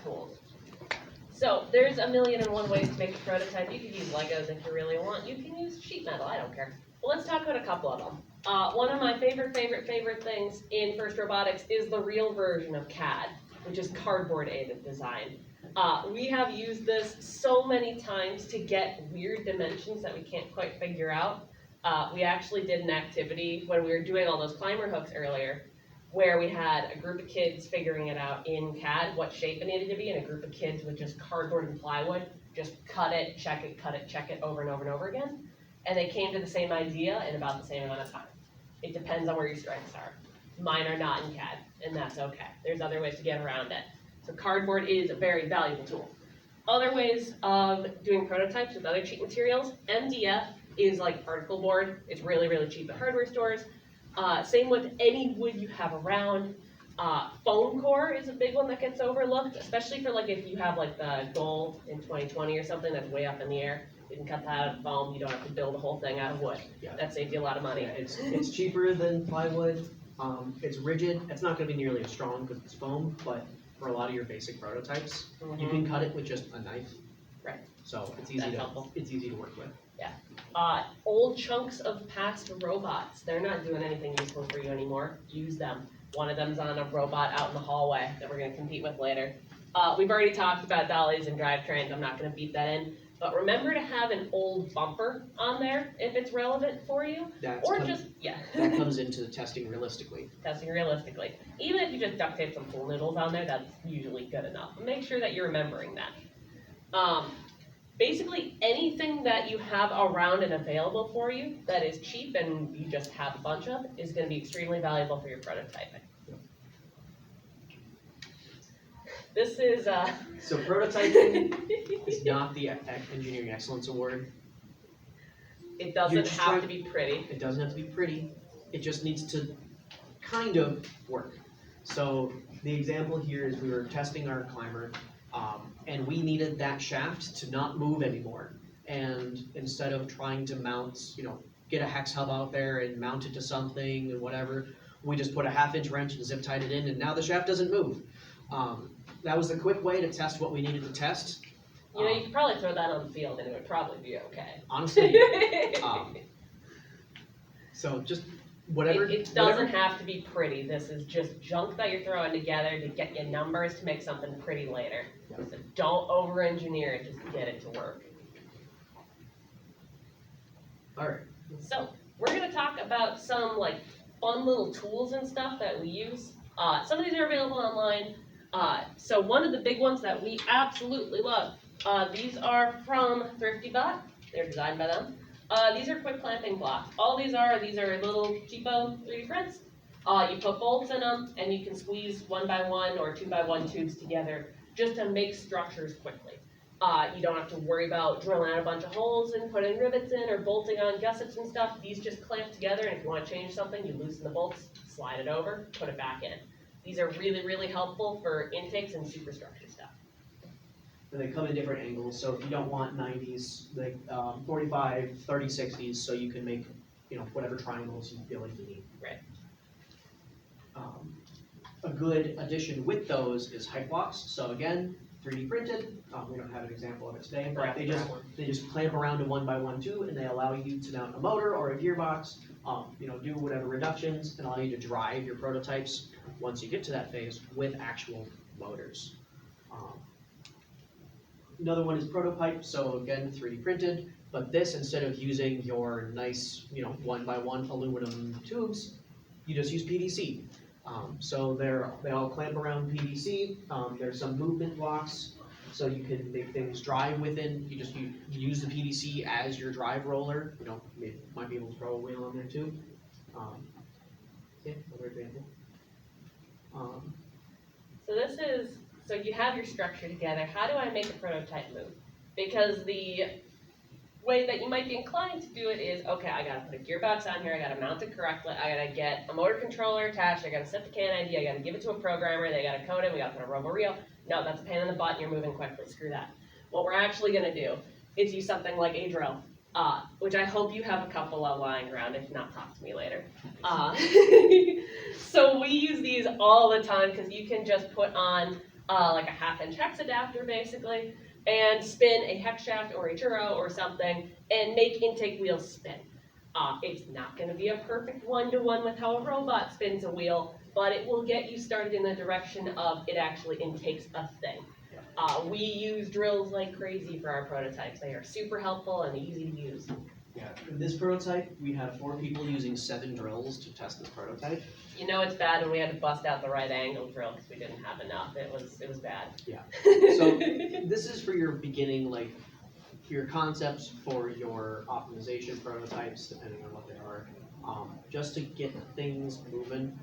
tools. So there's a million and one ways to make a prototype. You could use Legos if you really want. You can use sheet metal, I don't care. Well, let's talk about a couple of them. One of my favorite things in FIRST Robotics is the real version of CAD, which is cardboard-aided design. We have used this so many times to get weird dimensions that we can't quite figure out. We actually did an activity when we were doing all those climber hooks earlier, where we had a group of kids figuring it out in CAD, what shape it needed to be, and a group of kids with just cardboard and plywood, just cut it, check it over and over and over again. And they came to the same idea in about the same amount of time. It depends on where your strengths are. Mine are not in CAD, and that's okay. There's other ways to get around it. So cardboard is a very valuable tool. Other ways of doing prototypes with other cheap materials, MDF is like particle board. It's really, really cheap at hardware stores. Same with any wood you have around. Foam core is a big one that gets overlooked, especially for like if you have like the goal in 2020 or something that's way up in the air. You can cut that out of foam. You don't have to build a whole thing out of wood. Yeah. That saves you a lot of money. Yeah, it's cheaper than plywood. It's rigid. It's not going to be nearly as strong because it's foam, but for a lot of your basic prototypes, you can cut it with just a knife. Right. So it's easy to work with. Yeah. Old chunks of past robots. They're not doing anything useful for you anymore. Use them. One of them's on a robot out in the hallway that we're going to compete with later. We've already talked about dollies and drivetrains. I'm not going to beat that in. But remember to have an old bumper on there if it's relevant for you. That comes into testing realistically. Testing realistically. Even if you just duct tape some pool noodles on there, that's usually good enough. Make sure that you're remembering that. Basically, anything that you have around and available for you that is cheap and you just have a bunch of is going to be extremely valuable for your prototyping. This is So prototyping is not the Engineering Excellence Award. It doesn't have to be pretty. It doesn't have to be pretty. It just needs to kind of work. So the example here is we were testing our climber, and we needed that shaft to not move anymore. And instead of trying to mount, get a hex hub out there and mount it to something and whatever, we just put a 1/2-inch wrench and zip tied it in, and now the shaft doesn't move. That was the quick way to test what we needed to test. You could probably throw that on the field and it would probably be okay. Honestly. So just whatever. It doesn't have to be pretty. This is just junk that you're throwing together to get you numbers to make something pretty later. Yep. So don't over-engineer it, just get it to work. All right. So we're going to talk about some fun little tools and stuff that we use. Some of these are available online. So one of the big ones that we absolutely love, these are from ThriftyBot. They're designed by them. These are quick clamping blocks. All these are little cheapo 3D prints. You put bolts in them, and you can squeeze 1x1 or 2x1 tubes together just to make structures quickly. You don't have to worry about drilling out a bunch of holes and putting rivets in or bolting on gussets and stuff. These just clamp together, and if you want to change something, you loosen the bolts, slide it over, put it back in. These are really, really helpful for intakes and superstructure stuff. And they come in different angles, so if you don't want 90s, like 45, 30, 60s, so you can make whatever triangles you feel like you need. Right. A good addition with those is height blocks. So again, 3D printed. We don't have an example of it today, but they just clamp around a 1x1 tube, and they allow you to mount a motor or a gearbox. Do whatever reductions and allow you to drive your prototypes once you get to that phase with actual motors. Another one is prototype. So again, 3D printed, but this, instead of using your nice 1x1 aluminum tubes, you just use PVC. So they all clamp around PVC. There's some movement blocks, so you can make things drive within. You use the PVC as your drive roller. You might be able to throw a wheel on there too. Another example. So you have your structure together. How do I make a prototype move? Because the way that you might be inclined to do it is, okay, I gotta put a gearbox on here, I gotta mount it correctly, I gotta get a motor controller attached, I gotta set the CAN ID, I gotta give it to a programmer, they gotta code it, we gotta put a robo-reel. No, that's a pain in the butt and you're moving quickly, screw that. What we're actually gonna do is use something like a drill, which I hope you have a couple of lying around. If not, talk to me later. So we use these all the time because you can just put on like a 1/2 inch hex adapter basically, and spin a hex shaft or a churro or something and make intake wheels spin. It's not going to be a perfect one-to-one with how a robot spins a wheel, but it will get you started in the direction of it actually intakes a thing. We use drills like crazy for our prototypes. They are super helpful and easy to use. Yeah, for this prototype, we had 4 people using 7 drills to test this prototype. You know it's bad when we had to bust out the right angle drill because we didn't have enough. It was bad. Yeah. So this is for your beginning, like your concepts for your optimization prototypes, depending on what they are, just to get things moving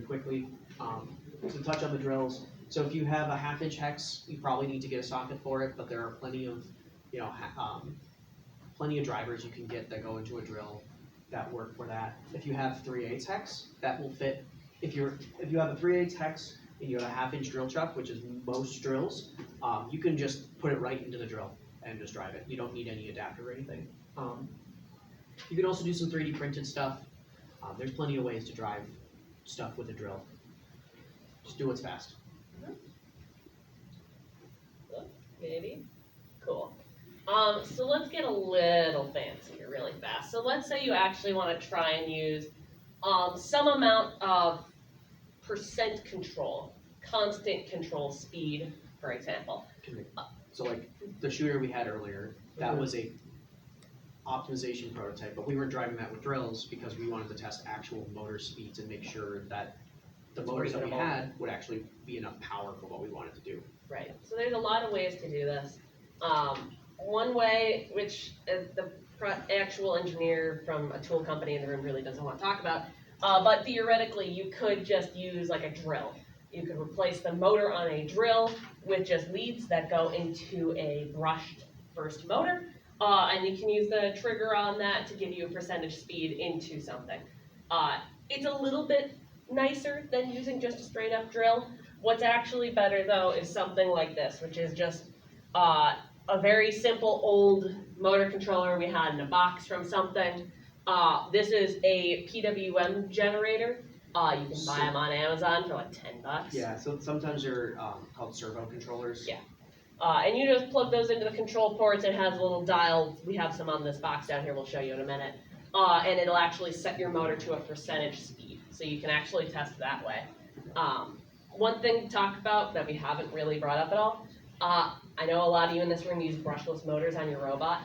quickly. To touch on the drills, so if you have a 1/2 inch hex, you probably need to get a socket for it, but there are plenty of, plenty of drivers you can get that go into a drill that work for that. If you have 3/8 hex, that will fit. If you have a 3/8 hex and you have a 1/2 inch drill chuck, which is most drills, you can just put it right into the drill and just drive it. You don't need any adapter or anything. You can also do some 3D printed stuff. There's plenty of ways to drive stuff with a drill. Just do what's fast. Maybe. Cool. So let's get a little fancier really fast. So let's say you actually want to try and use some amount of percent control, constant control speed, for example. So like the shooter we had earlier, that was a optimization prototype, but we weren't driving that with drills because we wanted to test actual motor speeds and make sure that the motors that we had would actually be enough power for what we wanted to do. Right. So there's a lot of ways to do this. One way, which the actual engineer from a tool company in the room really doesn't want to talk about, but theoretically you could just use like a drill. You could replace the motor on a drill with just leads that go into a brushed first motor, and you can use the trigger on that to give you a percentage speed into something. It's a little bit nicer than using just a straight up drill. What's actually better though is something like this, which is just a very simple old motor controller we had in a box from something. This is a PWM generator. You can buy them on Amazon for like $10. Yeah, so sometimes they're called servo controllers. Yeah. And you just plug those into the control ports. It has a little dial. We have some on this box down here. We'll show you in a minute. And it'll actually set your motor to a percentage speed. So you can actually test that way. One thing to talk about that we haven't really brought up at all. I know a lot of you in this room use brushless motors on your robot.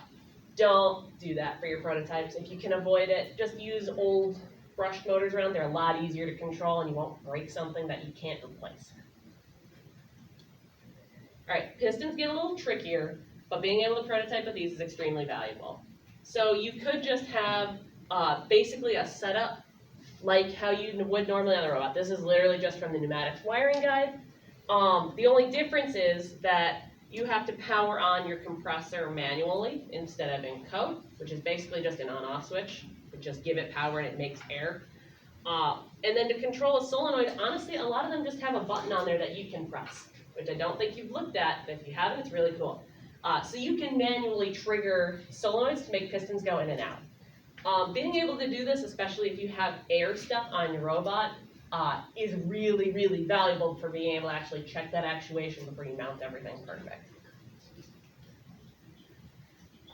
Don't do that for your prototypes. If you can avoid it, just use old brushed motors around. They're a lot easier to control and you won't break something that you can't replace. Alright, pistons get a little trickier, but being able to prototype with these is extremely valuable. So you could just have basically a setup like how you would normally on a robot. This is literally just from the pneumatics wiring guide. The only difference is that you have to power on your compressor manually instead of in code, which is basically just an on-off switch. You just give it power and it makes air. And then to control a solenoid, honestly, a lot of them just have a button on there that you can press, which I don't think you've looked at, but if you haven't, it's really cool. So you can manually trigger solenoids to make pistons go in and out. Being able to do this, especially if you have air stuff on your robot, is really, really valuable for being able to actually check that actuation before you mount everything perfect.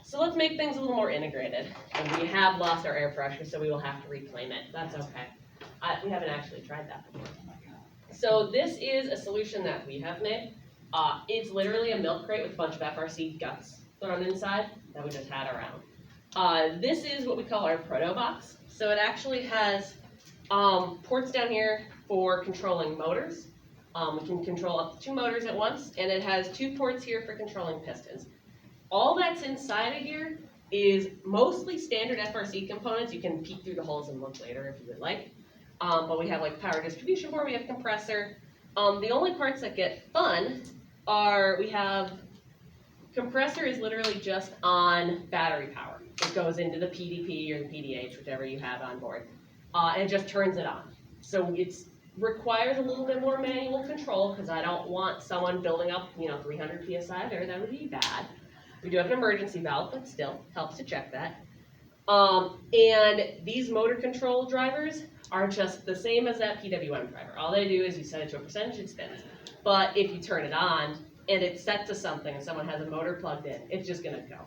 So let's make things a little more integrated. And we have lost our air pressure, so we will have to reclaim it. That's okay. We haven't actually tried that before. So this is a solution that we have made. It's literally a milk crate with a bunch of FRC guts thrown inside that we just had around. This is what we call our proto box. So it actually has ports down here for controlling motors. We can control up to 2 motors at once, and it has 2 ports here for controlling pistons. All that's inside of here is mostly standard FRC components. You can peek through the holes and look later if you would like. But we have like power distribution board, we have compressor. The only parts that get fun are we have compressor is literally just on battery power. It goes into the PDP or the PDH, whichever you have on board, and it just turns it on. So it requires a little bit more manual control because I don't want someone building up 300 psi of air. That would be bad. We do have an emergency valve, but still helps to check that. And these motor control drivers are just the same as that PWM driver. All they do is you set it to a percentage, it spins. But if you turn it on and it's set to something and someone has a motor plugged in, it's just gonna go.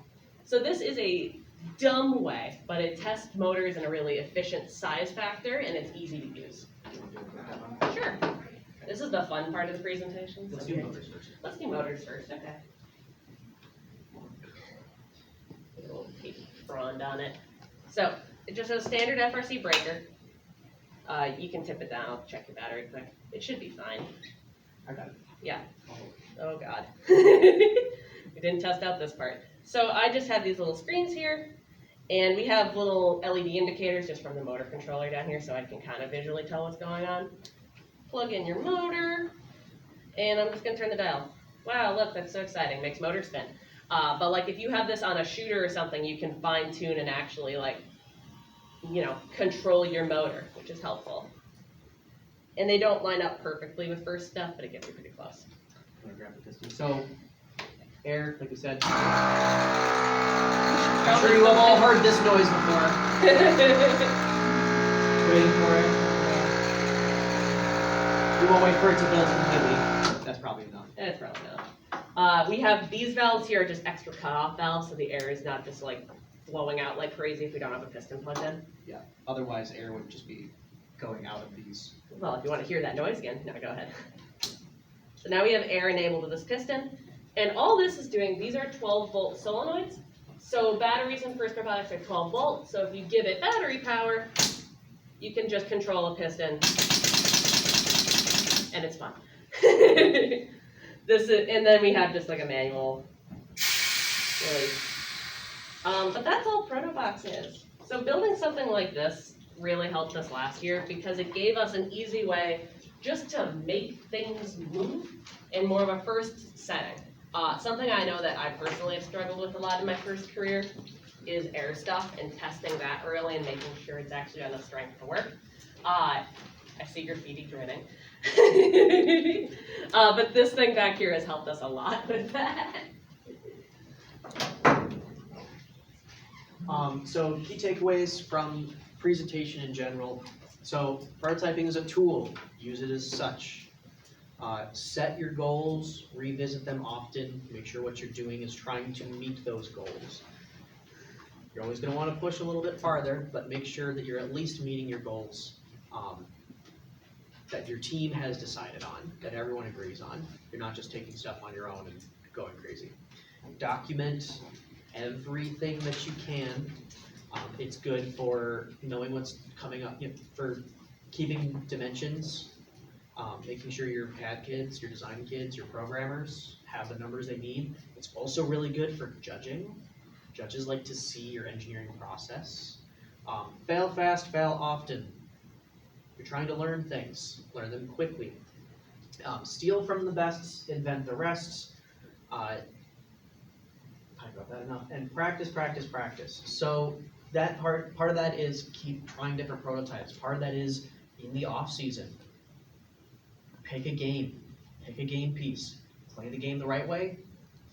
So this is a dumb way, but it tests motors in a really efficient size factor and it's easy to use. Sure. This is the fun part of the presentation. Let's do motors first. Let's do motors first, okay. Put a little tape frond on it. So, it's just a standard FRC breaker. You can tip it down, I'll check your battery quick. It should be fine. I got it. Yeah. Oh god. We didn't test out this part. So I just have these little screens here, and we have little LED indicators just from the motor controller down here so I can kind of visually tell what's going on. Plug in your motor, and I'm just gonna turn the dial. Wow, look, that's so exciting, makes motor spin. But like if you have this on a shooter or something, you can fine tune and actually like, you know, control your motor, which is helpful. And they don't line up perfectly with first stuff, but it gets you pretty close. I'm gonna grab the piston. So, air, like we said. I'm Probably sure you have all heard this noise before. Waiting for it. We won't wait for it to build completely. That's probably enough. It's probably not. We have these valves here are just extra cutoff valves, so the air is not just like flowing out like crazy if we don't have a piston plugged in. Yeah. Otherwise, air would just be going out of these. Well, if you want to hear that noise again, no, go ahead. So now we have air enabled to this piston, and all this is doing, these are 12-volt solenoids. So batteries in First Robotics are 12 volts, so if you give it battery power, you can just control a piston, and it's fun. And then we have just like a manual release. But that's all Protobox is. So building something like this really helped us last year because it gave us an easy way just to make things move in more of a first setting. Something I know that I personally have struggled with a lot in my first career is air stuff and testing that early and making sure it's actually on the strength to work. I see graffiti grinning. But this thing back here has helped us a lot with that. So key takeaways from presentation in general. So prototyping is a tool, use it as such. Set your goals, revisit them often, make sure what you're doing is trying to meet those goals. You're always going to want to push a little bit farther, but make sure that you're at least meeting your goals that your team has decided on, that everyone agrees on. You're not just taking stuff on your own and going crazy. Document everything that you can. It's good for knowing what's coming up, for keeping dimensions, making sure your CAD kids, your design kids, your programmers have the numbers they need. It's also really good for judging. Judges like to see your engineering process. Fail fast, fail often. You're trying to learn things, learn them quickly. Steal from the best, invent the rest. Talked about that enough. And practice, practice, practice. So that part of that is keep trying different prototypes. Part of that is in the off season. Pick a game piece. Play the game the right way.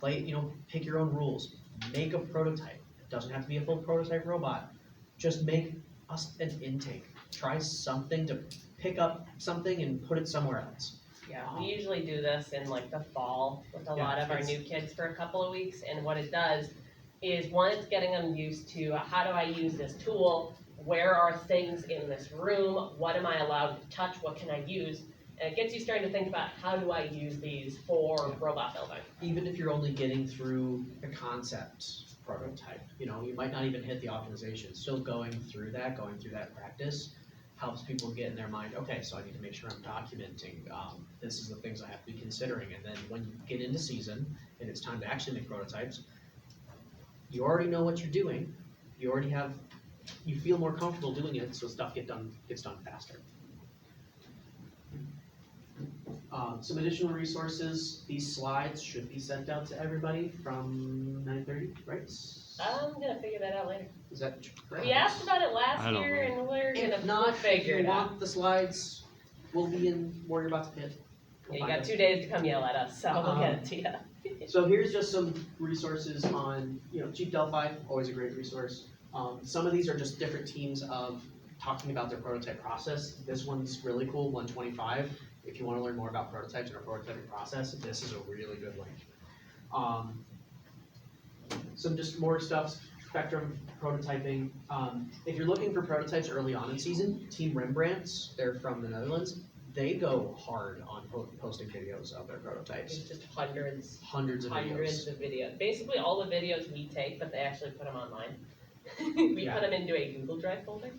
Pick your own rules. Make a prototype. It doesn't have to be a full prototype robot. Just make us an intake. Try something to pick up something and put it somewhere else. Yeah, we usually do this in like the fall with a lot of our new kids for a couple of weeks, and what it does is, one, it's getting them used to how do I use this tool, where are things in this room, what am I allowed to touch, what can I use, and it gets you starting to think about how do I use these for robot building. Even if you're only getting through a concept prototype, you might not even hit the optimization. Still going through that practice helps people get in their mind, okay, so I need to make sure I'm documenting, this is the things I have to be considering, and then when you get into season, and it's time to actually make prototypes, you already know what you're doing, you feel more comfortable doing it, so stuff gets done faster. Some additional resources, these slides should be sent out to everybody from 9:30, right? I'm gonna figure that out later. Is that correct? We asked about it last I don't year, know. and we're If gonna not, figure if it you out. want the slides, we'll be in where you're about to hit. Yeah, you got 2 days to come yell at us, so we'll get it to you. So here's just some resources on, Chief Delphi, always a great resource. Some of these are just different teams of talking about their prototype process. This one's really cool, 125. If you wanna learn more about prototypes and our prototyping process, this is a really good link. Some just more stuff, spectrum prototyping. If you're looking for prototypes early on in season, Team Rembrandts, they're from the Netherlands, they go hard on posting videos of their prototypes. It's just hundreds Hundreds of videos. of videos. Basically, all the videos we take, but they actually put them online. We Yeah. put them into a Google Drive folder.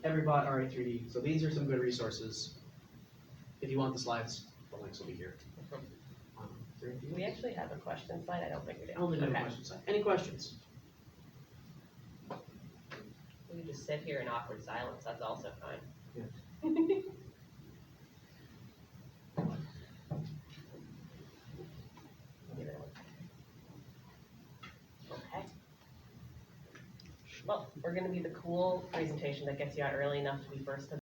Everybot RA3D. So these are some good resources. If you want the slides, the links will be here. Is there anything Do we actually have a question slide? I don't think we do. I don't think we have a Okay. question side. Any questions? We can just sit here in awkward silence. That's also fine. Yeah. Okay. Well, we're gonna be the cool presentation that gets you out early enough to be first to